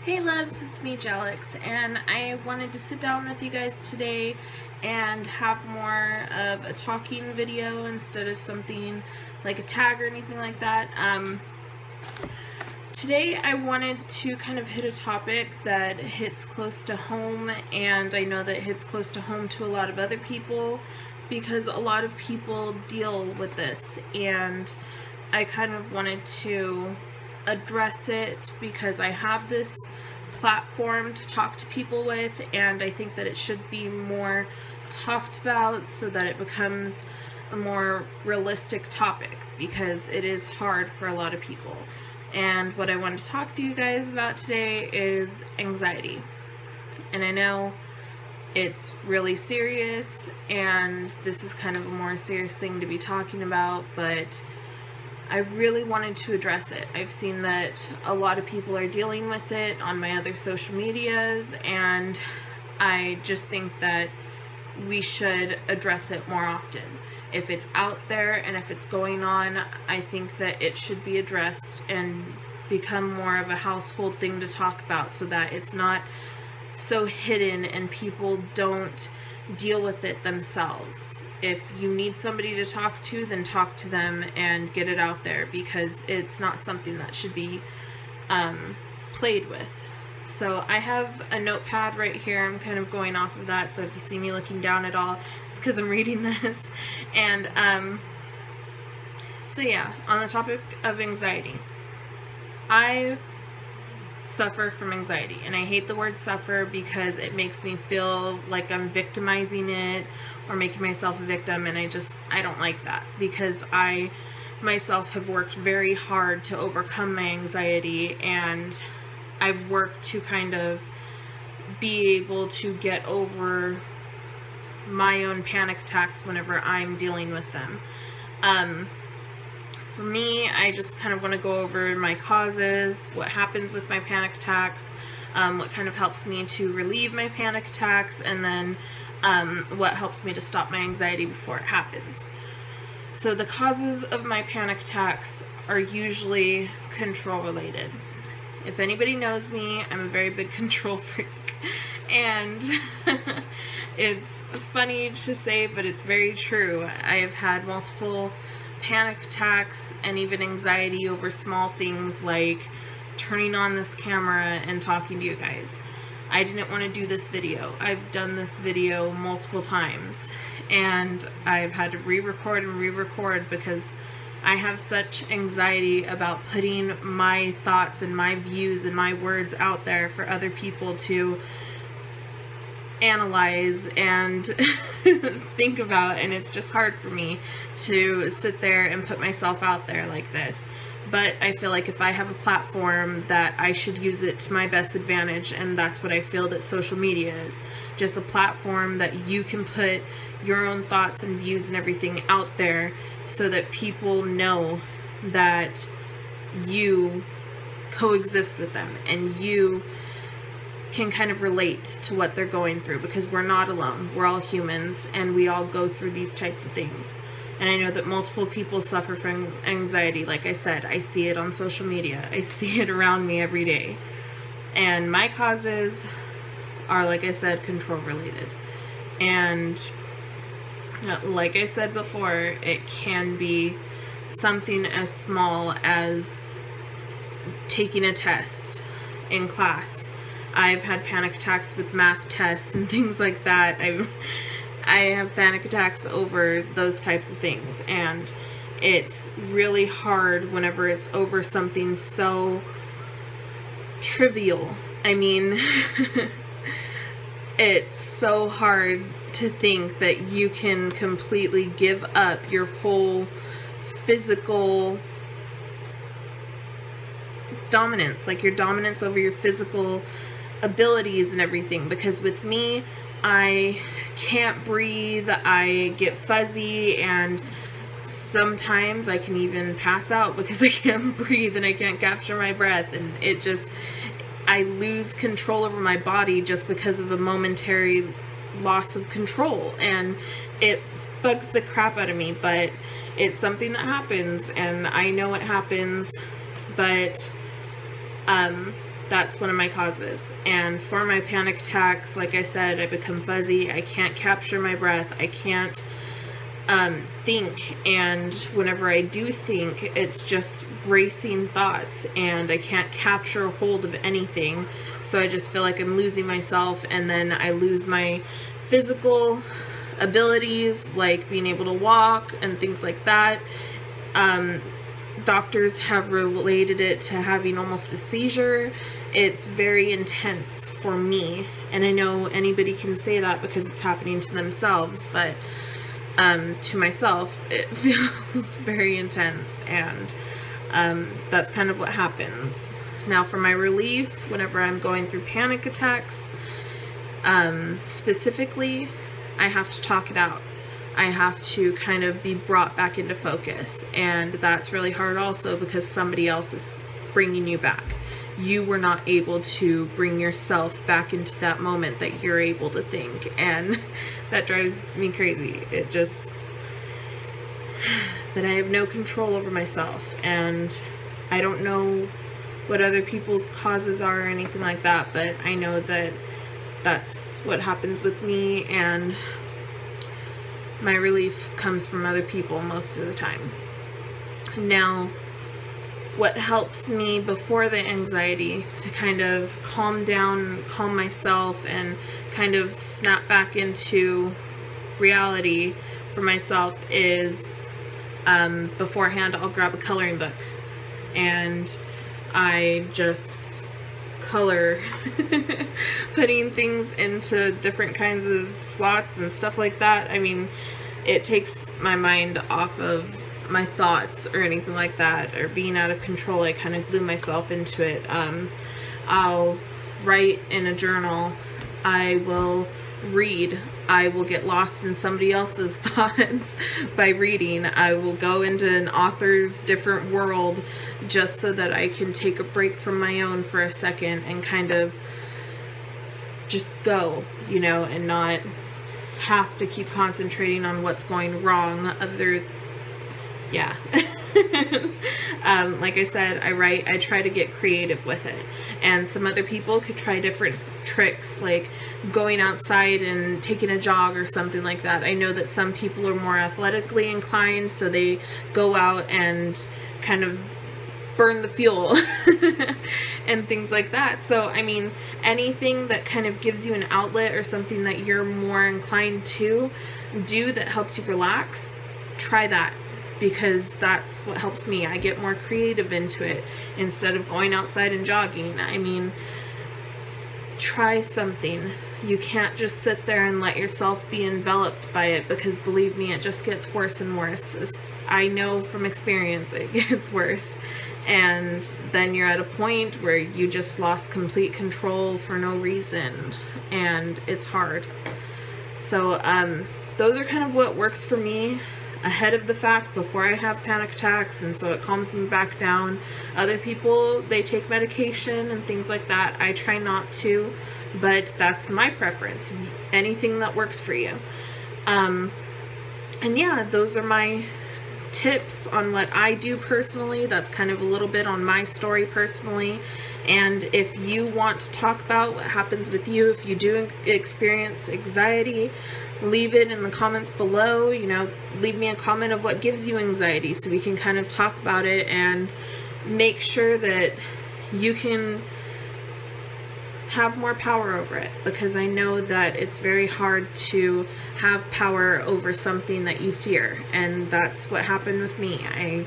Hey loves, it's me Jalex, and I wanted to sit down with you guys today and have more of a talking video instead of something like a tag or anything like that. Today I wanted to kind of hit a topic that hits close to home, and I know that it hits close to home to a lot of other people because a lot of people deal with this, and I kind of wanted to address it because I have this platform to talk to people with, and I think that it should be more talked about so that it becomes a more realistic topic, because it is hard for a lot of people. And what I want to talk to you guys about today is anxiety. And I know it's really serious, and this is kind of a more serious thing to be talking about, but I really wanted to address it. I've seen that a lot of people are dealing with it on my other social medias, and I just think that we should address it more often. If it's out there and if it's going on, I think that it should be addressed and become more of a household thing to talk about, so that it's not so hidden and people don't deal with it themselves. If you need somebody to talk to, then talk to them and get it out there, because it's not something that should be played with. So I have a notepad right here. I'm kind of going off of that, so if you see me looking down at all, it's because I'm reading this. And so yeah, on the topic of anxiety, I suffer from anxiety, and I hate the word suffer because it makes me feel like I'm victimizing it or making myself a victim, and I don't like that, because I myself have worked very hard to overcome my anxiety, and I've worked to kind of be able to get over my own panic attacks whenever I'm dealing with them. For me, I just kind of want to go over my causes, what happens with my panic attacks, what kind of helps me to relieve my panic attacks, and then what helps me to stop my anxiety before it happens. So the causes of my panic attacks are usually control related. If anybody knows me, I'm a very big control freak, and it's funny to say, but it's very true. I have had multiple panic attacks and even anxiety over small things like turning on this camera and talking to you guys. I didn't want to do this video. I've done this video multiple times, and I've had to re-record and re-record because I have such anxiety about putting my thoughts and my views and my words out there for other people to analyze and think about, and it's just hard for me to sit there and put myself out there like this. But I feel like if I have a platform, that I should use it to my best advantage, and that's what I feel that social media is. Just a platform that you can put your own thoughts and views and everything out there, so that people know that you coexist with them and you can kind of relate to what they're going through, because we're not alone. We're all humans, and we all go through these types of things. And I know that multiple people suffer from anxiety. Like I said, I see it on social media. I see it around me every day. And my causes are, like I said, control related. And like I said before, it can be something as small as taking a test in class. I've had panic attacks with math tests and things like that. I have panic attacks over those types of things, and it's really hard whenever it's over something so trivial. I mean, it's so hard to think that you can completely give up your whole physical dominance, like your dominance over your physical abilities and everything. Because with me, I can't breathe, I get fuzzy, and sometimes I can even pass out because I can't breathe and I can't capture my breath, and I lose control over my body just because of a momentary loss of control, and it bugs the crap out of me. But it's something that happens, and I know it happens, but that's one of my causes. And for my panic attacks, like I said, I become fuzzy. I can't capture my breath. I can't think, and whenever I do think, it's just racing thoughts, and I can't capture a hold of anything. So I just feel like I'm losing myself, and then I lose my physical abilities, like being able to walk and things like that. Doctors have related it to having almost a seizure. It's very intense for me, and I know anybody can say that because it's happening to themselves, but to myself, it feels very intense, and that's kind of what happens. Now, for my relief, whenever I'm going through panic attacks, specifically, I have to talk it out. I have to kind of be brought back into focus, and that's really hard also because somebody else is bringing you back. You were not able to bring yourself back into that moment that you're able to think, and that drives me crazy. It just, that I have no control over myself, and I don't know what other people's causes are or anything like that, but I know that that's what happens with me, and my relief comes from other people most of the time. Now, what helps me before the anxiety to kind of calm down, calm myself, and kind of snap back into reality for myself is, beforehand I'll grab a coloring book and I just color, putting things into different kinds of slots and stuff like that. I mean, it takes my mind off of my thoughts or anything like that, or being out of control. I kind of glue myself into it. I'll write in a journal. I will read. I will get lost in somebody else's thoughts by reading. I will go into an author's different world just so that I can take a break from my own for a second and kind of just go, you know, and not have to keep concentrating on what's going wrong. Yeah. Like I said, I write, I try to get creative with it. And some other people could try different tricks, like going outside and taking a jog or something like that. I know that some people are more athletically inclined, so they go out and kind of burn the fuel and things like that. So, I mean, anything that kind of gives you an outlet or something that you're more inclined to do that helps you relax, try that. Because that's what helps me. I get more creative into it instead of going outside and jogging. I mean, try something. You can't just sit there and let yourself be enveloped by it, because believe me, it just gets worse and worse. I know from experience it gets worse. And then you're at a point where you just lost complete control for no reason, and it's hard. So those are kind of what works for me ahead of the fact, before I have panic attacks, and so it calms me back down. Other people, they take medication and things like that. I try not to, but that's my preference. Anything that works for you. And yeah, those are my tips on what I do personally. That's kind of a little bit on my story personally. And if you want to talk about what happens with you, if you do experience anxiety, leave it in the comments below. You know, leave me a comment of what gives you anxiety so we can kind of talk about it and make sure that you can have more power over it, because I know that it's very hard to have power over something that you fear, and that's what happened with me. I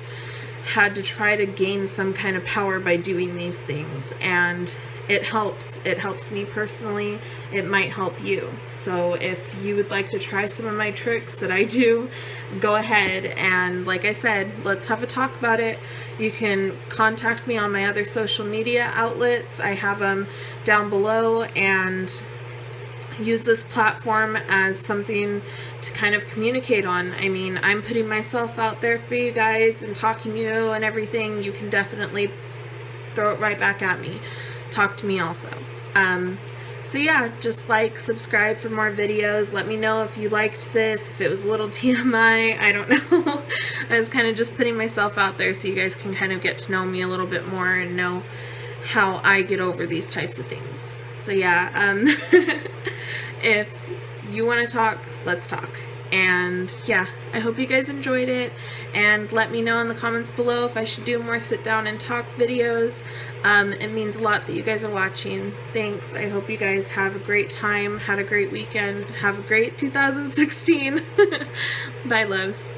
had to try to gain some kind of power by doing these things, and it helps. It helps me personally. It might help you. So if you would like to try some of my tricks that I do, go ahead, and like I said, let's have a talk about it. You can contact me on my other social media outlets. I have them down below, and use this platform as something to kind of communicate on. I mean, I'm putting myself out there for you guys and talking to you and everything. You can definitely throw it right back at me. Talk to me also. So yeah, just like, subscribe for more videos. Let me know if you liked this, if it was a little TMI, I don't know. I was kind of just putting myself out there so you guys can kind of get to know me a little bit more and know how I get over these types of things. So yeah, if you want to talk, let's talk. And yeah, I hope you guys enjoyed it, and let me know in the comments below if I should do more sit down and talk videos. It means a lot that you guys are watching. Thanks. I hope you guys have a great time, had a great weekend, have a great 2016. Bye, loves.